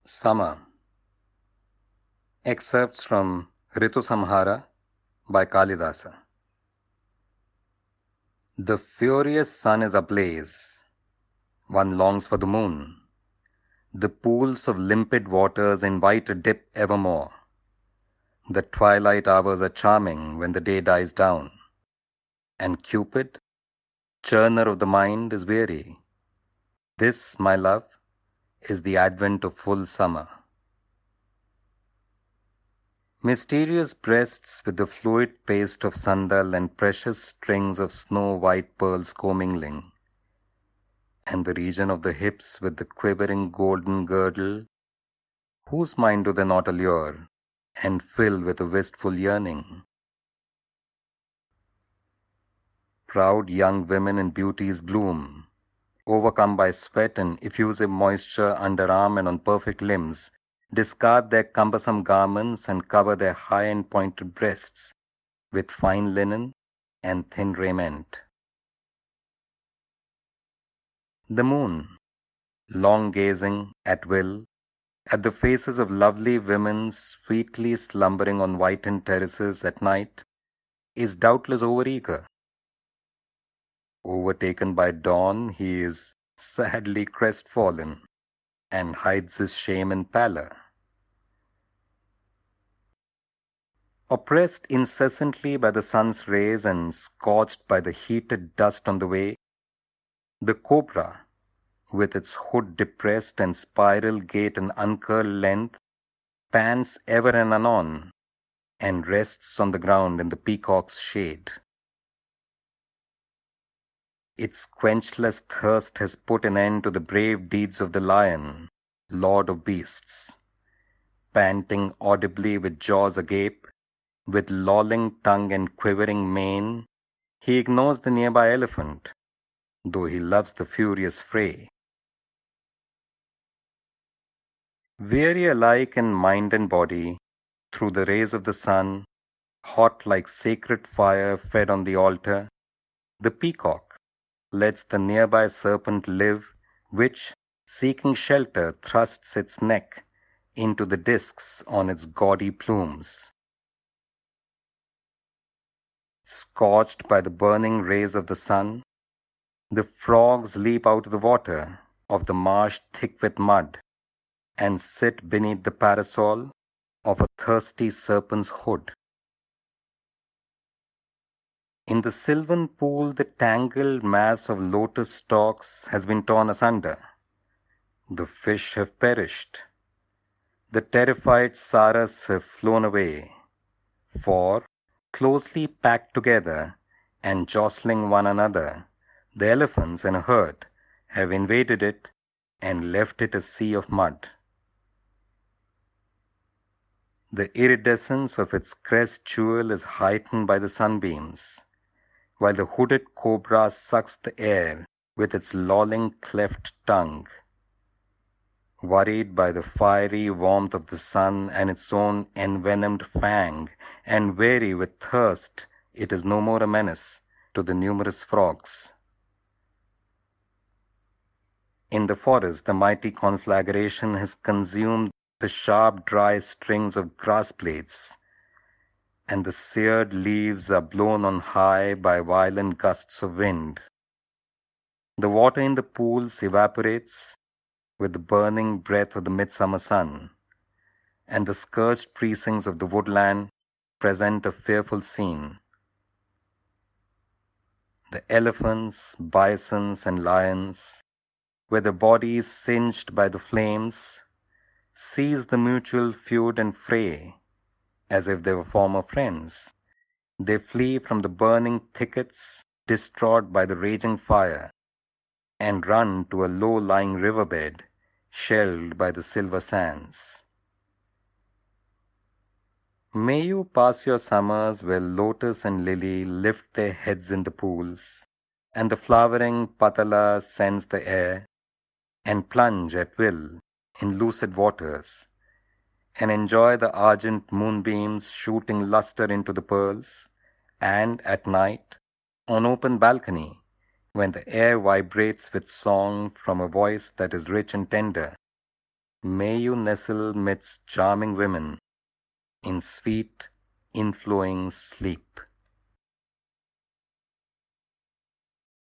Summer. Excerpts from Ritu Samhara by Kalidasa. The furious sun is ablaze. One longs for the moon. The pools of limpid waters invite a dip evermore. The twilight hours are charming when the day dies down. And Cupid, churner of the mind, is weary. This, my love, is the advent of full summer. Mysterious breasts with the fluid paste of sandal and precious strings of snow-white pearls commingling, and the region of the hips with the quivering golden girdle, whose mind do they not allure and fill with a wistful yearning? Proud young women in beauty's bloom, overcome by sweat and effusive moisture underarm and on perfect limbs, discard their cumbersome garments and cover their high and pointed breasts with fine linen and thin raiment. The moon, long gazing at will at the faces of lovely women sweetly slumbering on whitened terraces at night, is doubtless overeager. Overtaken by dawn, he is sadly crestfallen and hides his shame in pallor. Oppressed incessantly by the sun's rays and scorched by the heated dust on the way, the cobra, with its hood depressed and spiral gait and uncurled length, pants ever and anon and rests on the ground in the peacock's shade. Its quenchless thirst has put an end to the brave deeds of the lion, lord of beasts. Panting audibly with jaws agape, with lolling tongue and quivering mane, he ignores the nearby elephant, though he loves the furious fray. Weary alike in mind and body, through the rays of the sun, hot like sacred fire fed on the altar, the peacock lets the nearby serpent live, which, seeking shelter, thrusts its neck into the discs on its gaudy plumes. Scorched by the burning rays of the sun, the frogs leap out of the water of the marsh thick with mud and sit beneath the parasol of a thirsty serpent's hood. In the sylvan pool, the tangled mass of lotus stalks has been torn asunder. The fish have perished. The terrified saras have flown away, for, closely packed together and jostling one another, the elephants in a herd have invaded it and left it a sea of mud. The iridescence of its crest jewel is heightened by the sunbeams, while the hooded cobra sucks the air with its lolling cleft tongue. Worried by the fiery warmth of the sun and its own envenomed fang, and weary with thirst, it is no more a menace to the numerous frogs. In the forest, the mighty conflagration has consumed the sharp, dry strings of grass blades, and the seared leaves are blown on high by violent gusts of wind. The water in the pools evaporates with the burning breath of the midsummer sun, and the scorched precincts of the woodland present a fearful scene. The elephants, bisons, and lions, with their bodies singed by the flames, cease the mutual feud and fray as if they were former friends. They flee from the burning thickets, distraught by the raging fire, and run to a low-lying riverbed, shelled by the silver sands. May you pass your summers where lotus and lily lift their heads in the pools, and the flowering patala scents the air, and plunge at will in lucid waters, and enjoy the argent moonbeams shooting luster into the pearls, and at night, on open balcony, when the air vibrates with song from a voice that is rich and tender, May you nestle midst charming women in sweet, inflowing sleep.